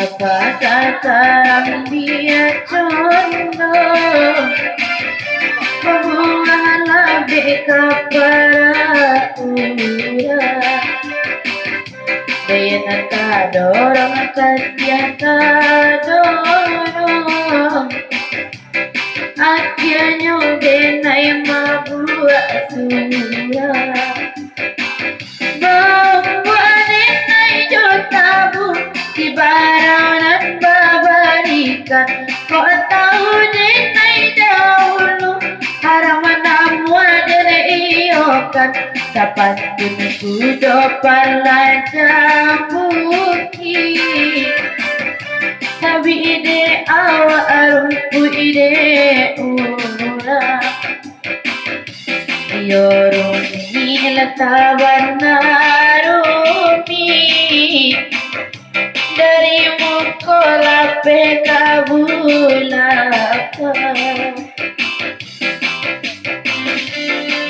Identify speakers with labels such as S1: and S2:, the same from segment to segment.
S1: Katakan dia condong hubungan lebih kepada urang Daya kadorong kasihan kadorong akhirnya denai mabuat surang Baranan babarikan kau tahu denai dahulu haraman namu ada iokan dapat ku dopan jambuki tapi ide awak arumku ide ura yoruni lataban narumi dari mukola pekabulaka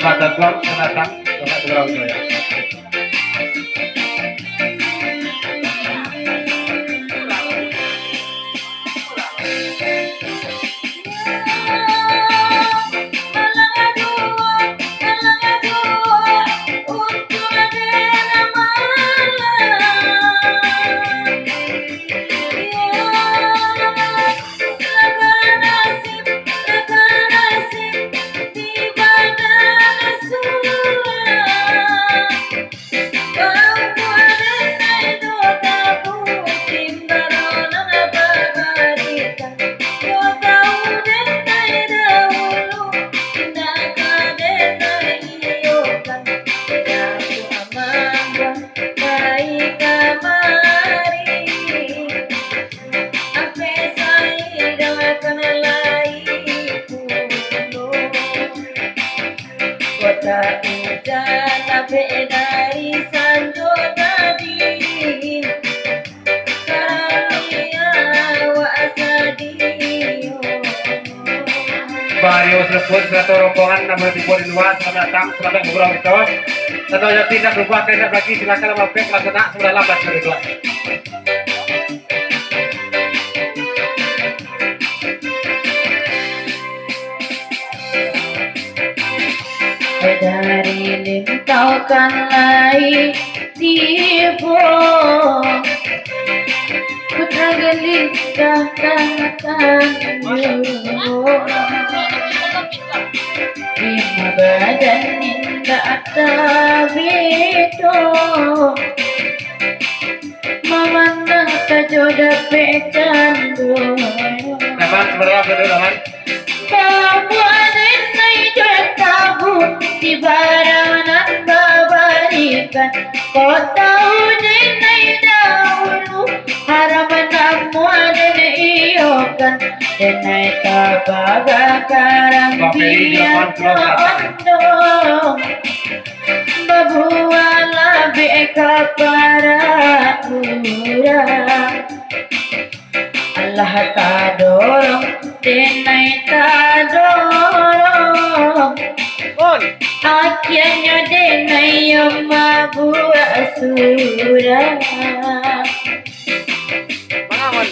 S2: Mata tuang senatang sangat berau saya. Bario tersebut satu rombongan nama dibuat di luar selamat datang selamat ngobrol kita. Tentunya tidak lupa kena lagi silakan mampir laksana sudah lambat kedua.
S1: Dari lintau kan lai tibo putra gelisah tangan lima badan indah tabido memandang tajoda pekan
S2: Naman sebenarnya betul naman.
S1: Kamu ada tabu di baranan babarikan kau tahu denai dahulu harapan namu ada iokan denai tabaga karang biar condong babuala beka para urang Allah tadorong denai tadorong akhirnya denai yang mabuat surang
S2: Mangawan.